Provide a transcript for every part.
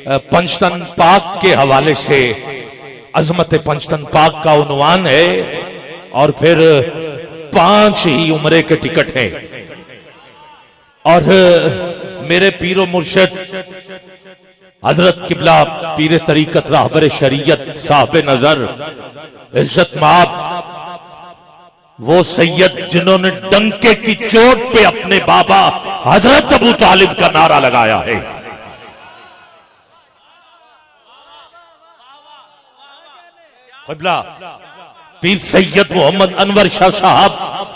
पंचतन पाक के हवाले से अजमत पंचतन पाक का उन्वान है और फिर 5 ही उम्रे के टिकट हैं और मेरे पीरो मुर्शिद हजरत किबला पीर तरीकत रहबर शरीयत साहब नजर इज्जत माब वो सैयद जिन्होंने डंके की चोट पे अपने बाबा हजरत अबू तालिब का नारा लगाया है। किबला पीर सैयद मोहम्मद अनवर शाह साहब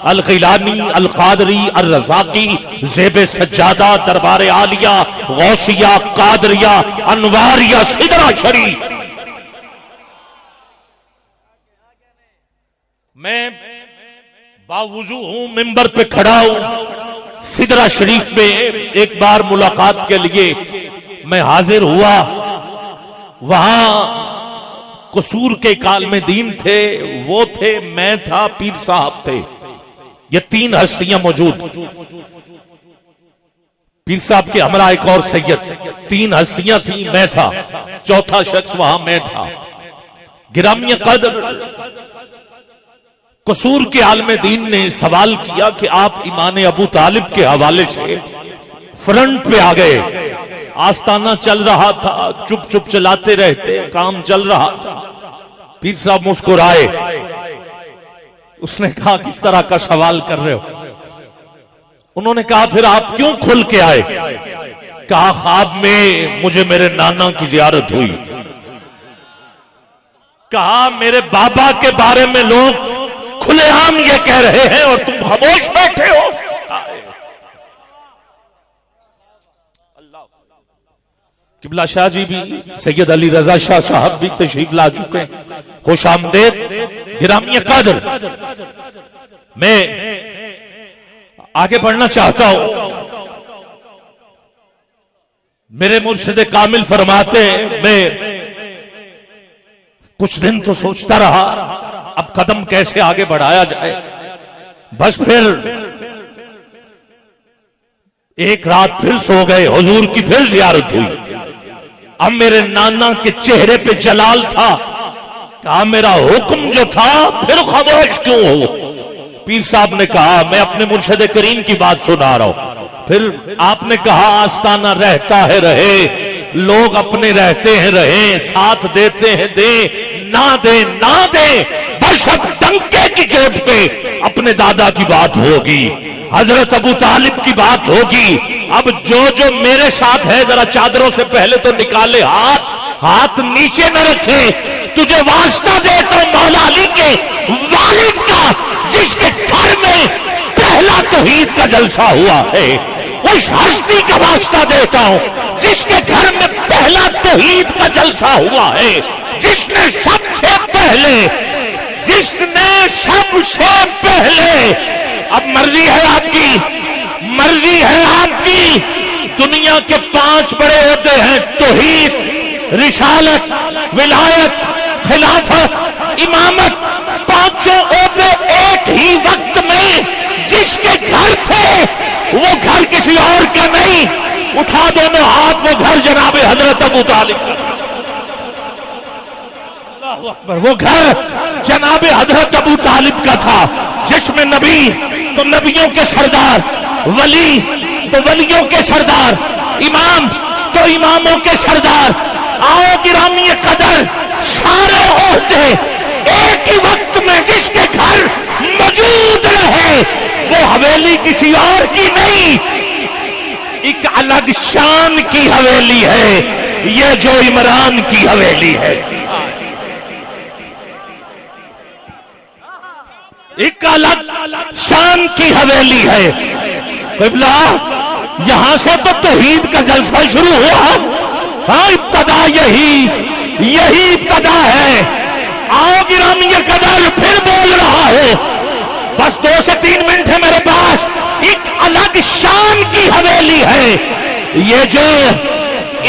अल गिलानी अल कादरी अल रज़ाकी ज़ेब सज्जादा दरबार आलिया गौसिया कादरिया अनवारिया सिदरा शरीफ। मैं बावजू हूं मिंबर पे खड़ा हूं सिदरा शरीफ में एक बार मुलाकात के लिए मैं हाजिर हुआ। वहां कसूर के काल में दीन थे, वो थे, मैं था, पीर साहब थे। ये 3 हस्तियां मौजूद। पीर साहब के हमरा एक और सैयद, 3 हस्तियां थी, मैं था, चौथा शख्स वहां मैं था। गिरामी कदर कसूर के आलम दीन ने सवाल किया कि आप ईमान अबू तालिब के हवाले से फ्रंट पे आ गए। आस्ताना चल रहा था, चुप चुप चलाते रहते, काम चल रहा था। पीर साहब मुस्कुराए, उसने कहा किस तरह का सवाल कर रहे हो? उन्होंने कहा फिर आप क्यों खुल के आए? कहा ख्वाब में मुझे मेरे नाना की जियारत हुई। कहा मेरे बाबा के बारे में लोग खुलेआम ये कह रहे हैं और तुम खामोश बैठे हो। किबला शाह जी भी, सैयद अली रजा शाह साहब भी तशरीफ ला चुके हैं। खुश आमदेद गिरामी कदर। मैं आगे बढ़ना चाहता हूं। मेरे मुर्शिद कामिल फरमाते हैं, मैं कुछ दिन तो सोचता रहा अब कदम कैसे आगे बढ़ाया जाए। बस फिर एक रात फिर सो गए, हुजूर की फिर जियारत हुई। अब मेरे नाना के चेहरे पे जलाल था। कहा मेरा हुक्म जो था फिर खामोश क्यों हो? पीर साहब ने कहा मैं अपने मुर्शिद करीम की बात सुना रहा हूं। फिर आपने कहा आस्ताना रहता है रहे, लोग अपने रहते हैं रहे, साथ देते हैं दे, ना दे ना दे, बस अब डंके की चोट पे अपने दादा की बात होगी, हजरत अबू तालिब की बात होगी। अब जो जो मेरे साथ है जरा चादरों से पहले तो निकाले हाथ, हाथ नीचे न रखे। तुझे वास्ता देता हूं मौला अली के वालिद का, जिसके घर में पहला तौहीद का जलसा हुआ है। उस हस्ती का वास्ता देता हूं जिसके घर में पहला तौहीद का जलसा हुआ है, जिसने सबसे पहले अब मर्जी है आपकी, मर्जी है आपकी। दुनिया के 5 बड़े होते हैं, तौहीद, रिसालत, विलायत, खिलाफत, इमामत। 5 होते एक ही वक्त में। जिसके घर थे वो घर किसी और का नहीं। उठा दोनों हाथ, वो घर जनाबे हजरत अबू तालिब का। वो घर जनाबे हजरत अबू तालिब का था, जिसमें नबी तो नबियों के सरदार, वली तो वलियों के सरदार, इमाम तो इमामों के सरदार। आओ गिरामी कदर, सारे औरते एक ही वक्त में जिसके घर मौजूद रहे, वो हवेली किसी और की नहीं, एक अलग शान की हवेली है। ये जो इमरान की हवेली है, एक अलग शान की हवेली है। क़िबला यहां से तो तौहीद का जलसा शुरू हुआ। हाँ, इब्तदा यही इब्तदा है। आओ गिरामी कदर, फिर बोल रहा हो, बस 2 से 3 मिनट है मेरे पास। एक अलग शान की हवेली है ये जो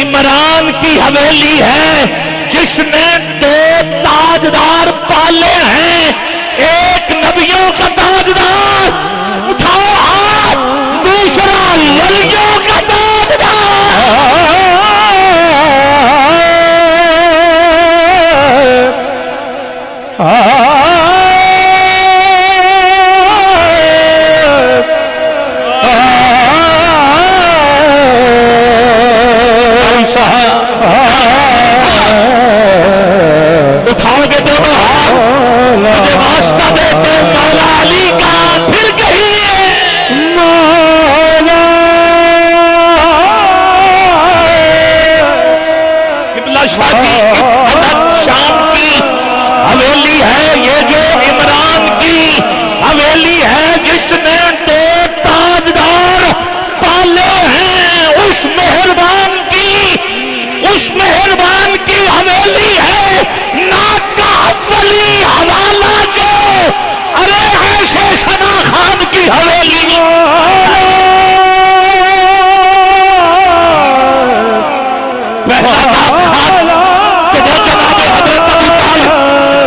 इमरान की हवेली है, जिसने 2 ताजदार पाले हैं। एक नबियों का ताजदार, उठाओ हाथ, दूसरा वलियों का ताजदार। بادشاہ جی کی حضرت شام کی حویلی ہے، یہ جو عمران کی حویلی ہے جس نے دو تاجدار پالے ہیں، اس مہربان کی حویلی ہے، ناک کا اولی حوالہ جو ارے ایسے ثنا خان کی حویلی پہلا ناکخان تو وہ جناب حضرت ابو طالب،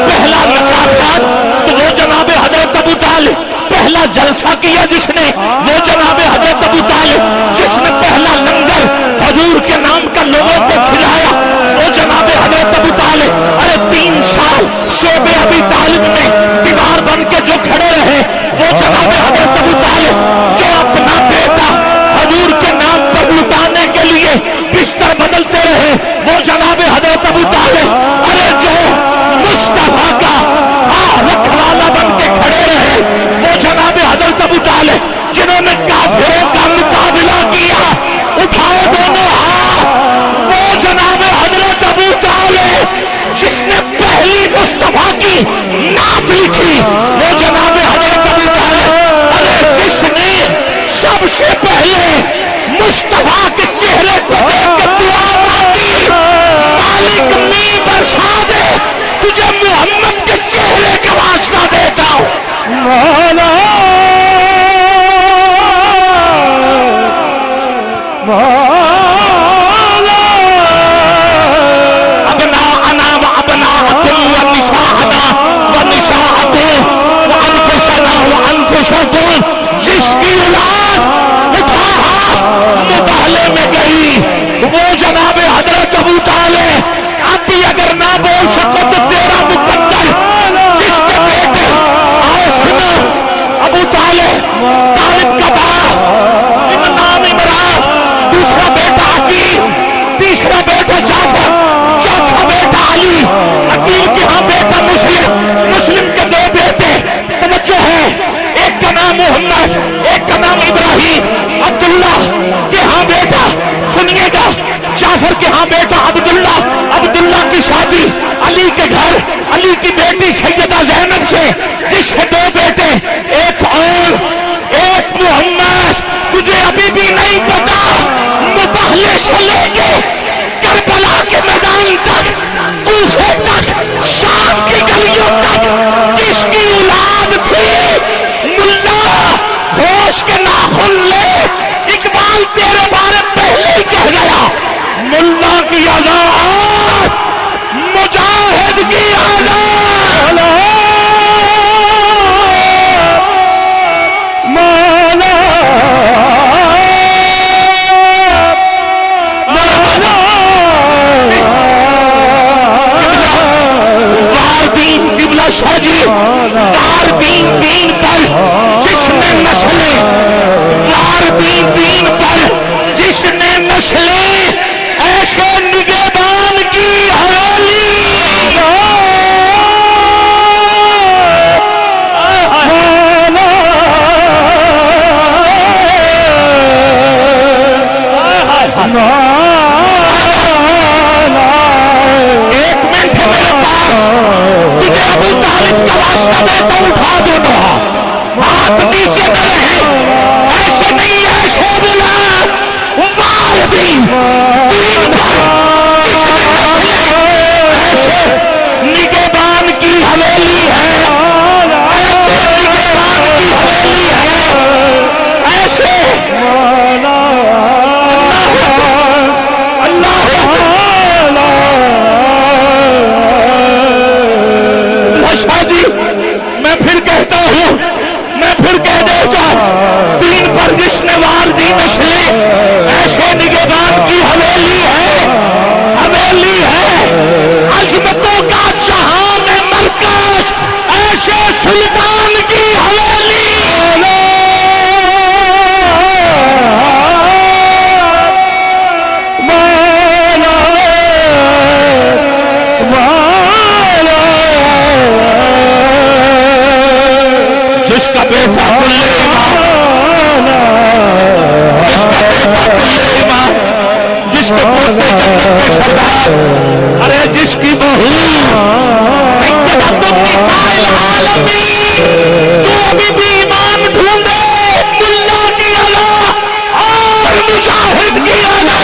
پہلا نکاحات تو وہ جناب حضرت ابو طالب، پہلا جلسہ کیا جس نے وہ جناب حضرت ابو طالب، جس نے پہلا لنگر حضور کے نام کا لوگوں کو کھلایا وہ جناب حضرت ابو طالب۔ ارے 3 سال شعب ابی طالب میں دیوار بن کے جو کھڑے رہے وہ جناب حضرت ابو طالب، جو اپنا بیٹا حضور کے نام پر لٹانے کے لیے بستر بدلتے رہے وہ جناب حضرت ابو طالب۔ ارے جو مصطفیٰ کا رکھوالا بن کے کھڑے رہے وہ جناب حضرت ابو طالب، جنہوں نے کافروں کا مقابلہ کیا اٹھائے دونوں ہاتھ، وہ جناب حضرت ابو طالب جس نے پہلی مصطفیٰ کی نعت لکھی وہ جناب حضرت ابو طالب۔ ارے جس نے سب سے پہلے مصطفیٰ کے چہرے کو دیکھ کے دعا مانگی، مالک می برسا دے تجھے محمد کے چہرے کا واسطہ دیتا ہوں مولا مولا، ابناءنا وابناءکم ونساءنا ونساءکم وانفسنا وانفسکم، جس کی اولاد اٹھا مطالعے میں گئی وہ جناب حضرت ابو طالب۔ اب بھی اگر نہ بول سکو تو تیرا مقدر جس کے بیٹے آسنا ابو طالب، طالب کا باپ نام عمران، دوسرا بیٹا عقیل، تیسرا بیٹا جعفر، چوتھا بیٹا علی، عقیل کے ہاں بیٹا مسلم، مسلم کے 2 بیٹے توجہ ہے، ایک کا نام محمد، ایک کا نام ابراہیم، عبداللہ کے ہاں بیٹا سنیے گا، جعفر کے ہاں بیٹا عبداللہ، عبداللہ کی شادی علی کے گھر، علی کی بیٹی سیدہ زینب سے جس سے 2 بیٹے، ایک اور ایک محمد۔ تجھے ابھی بھی نہیں پتا مبہلے سے لے کے کربلا کے میدان تک، کوفے تک، شام کی گلیوں تک جس کی اولاد تھی ملا ہوش کے ناخن لے، اقبال تیرے بارے پہلے ہی کہہ گیا، ملا کی آزاد مجاہد کی آزاد مولا مولا، وار دین قبلہ شاہ جی، وار دین پر جس نے نسلیں، وار دین پر جس نے نسلیں ایسے نگہبان کی حویلی ایک منٹ میرے پاس، تجھے ابو طالب کا واسطہ دیتا اٹھا دو نا، ہاتھ نیچے نہ رہے، ایسے نہیں ایسے بلا وار بھی सरदार, अरे जिसकी बहू सैयदतुन निसाइल आलमीन, तू अभी भी ईमान ढूंढे मुल्ला की अला और मुजाहिद की अला।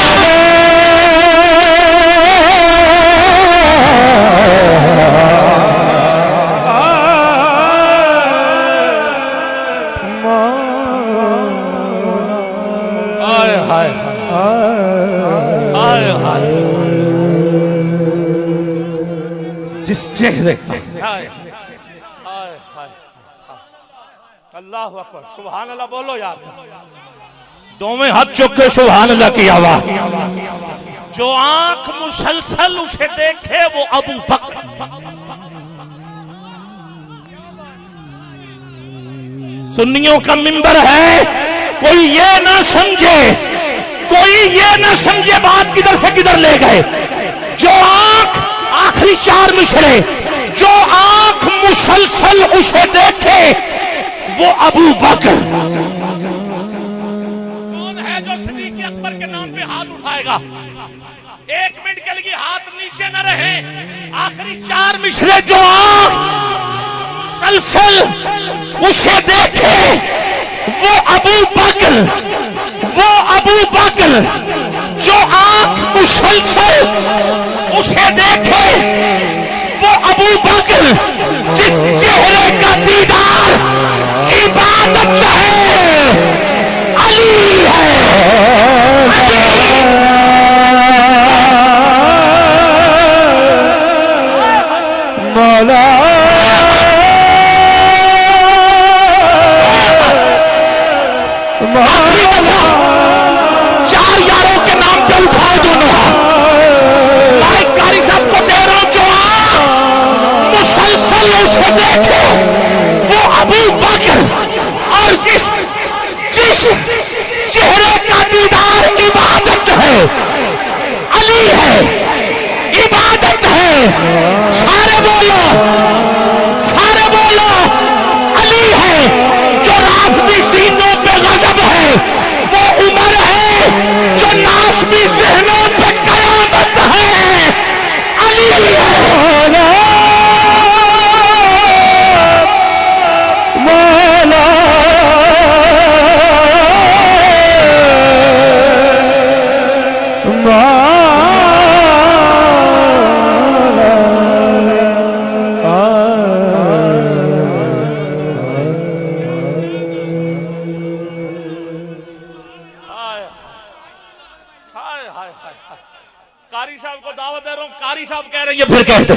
जिस चेहरे अल्लाह अकबर, सुभान अल्लाह बोलो यार, दोवें हाथ चुक के सुभान अल्लाह की आवाज। जो आंख मुसलसल उसे देखे वो अबू बकर, सुन्नियों का मिंबर है, कोई ये ना समझे, कोई ये ना समझे बात किधर से किधर ले गए। जो आंख आखिरी 4 मिसरे, जो आंख मुसलसल उसे देखे वो अबू बकर। कौन है जो सिद्दीक़ अकबर के नाम पे हाथ उठाएगा? 1 मिनट के लिए हाथ नीचे न रहे। आखिरी 4 मिसरे जो आंख मुसलसल उसे देखे वो अबू बकर, वो अबू बकर। जो आंख मुसलसल उसे देखे वो अबू बकर, जिस चेहरे का दीदार इबादत है, अली है। मौला आखिरी दफा 4 यारों के नाम पे उठाओ दोनों हाथ। कारी साहब को दे रहा हूं, जो मुसलसल उसे देखे वो अबू बकर, और जिस चेहरे का दीदार इबादत है, अली है, इबादत है। सारे बोलो, सारे बोलो, अली है। जो राफ़िदी सीनों पे गज़ब है वो उमर है, जो नास्बी ज़हनों पे क़यामत है, अली है। मौला कारी साहब को दावत दे रहा हूं। कारी साहब कह रहे हैं फिर कहते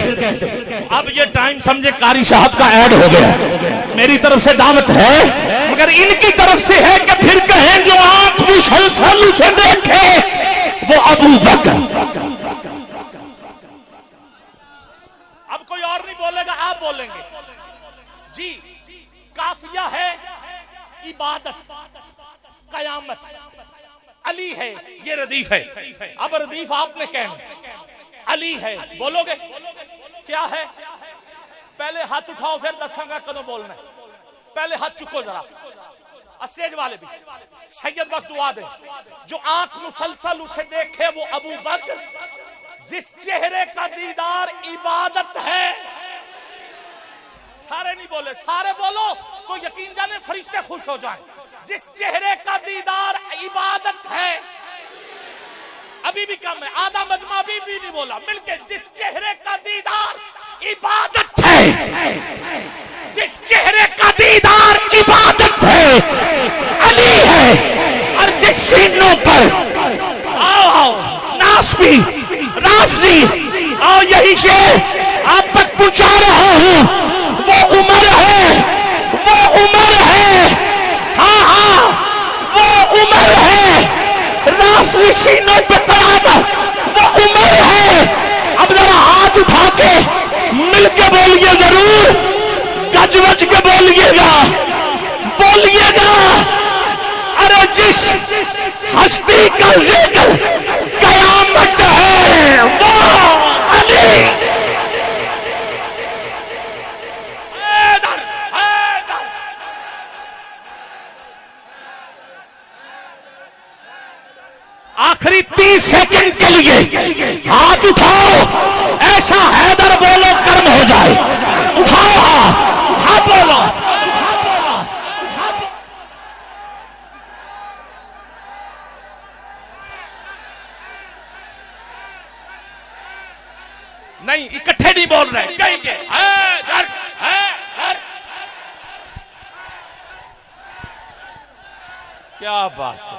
अब ये टाइम समझे कारी साहब का ऐड हो गया। मेरी तरफ से दावत है, मगर इनकी तरफ से है कि फिर कहें जो आंख मुसलसल उसे देखे वो अबू बकर। अब कोई और नहीं बोलेगा, आप बोलेंगे जी। काफिया है इबादत, कयामत, अली है, ये रदीफ है। अब रदीफ आपने कहना, अली है बोलोगे क्या है? पहले हाथ उठाओ फिर दसांगा कदों बोलना है। पहले हाथ चुको जरा, स्टेज वाले भी। सैयद बस दुआ दे। जो आंख मुसलसल उसे देखे वो अबू बकर, जिस चेहरे का दीदार इबादत है। सारे नहीं बोले, सारे बोलो तो यकीन जाने फरिश्ते खुश हो जाएं। जिस चेहरे का दीदार इबादत है, अभी भी कम है, आधा मजमा अभी भी नहीं बोला मिलके। जिस चेहरे का दीदार इबादत है, जिस चेहरे का दीदार इबादत है, अली है। और जिस सीनों पर आओ आओ नास्बी राफ़िदी आओ, यही शेर आप तक पहुंचा रहा हूं। वो उमर है, वो उमर है, हाँ हाँ वो उमर है। राफ़िदी सीनों पे क़यामत, वो उमर है। अब जरा हाथ उठा के मिलके बोलिए, जरूर गज वज के बोलिएगा, बोलिएगा। अरे जिस हस्ती का जिक्र क़यामत है वो अली। आखिरी خالی 30 سیکنڈ کے لیے ہاتھ اٹھاؤ، ایسا حیدر بولو کرم ہو جائے. اٹھاؤ ہاتھ بولو. نہیں اکٹھے نہیں بول رہے، کہیں گے کیا بات.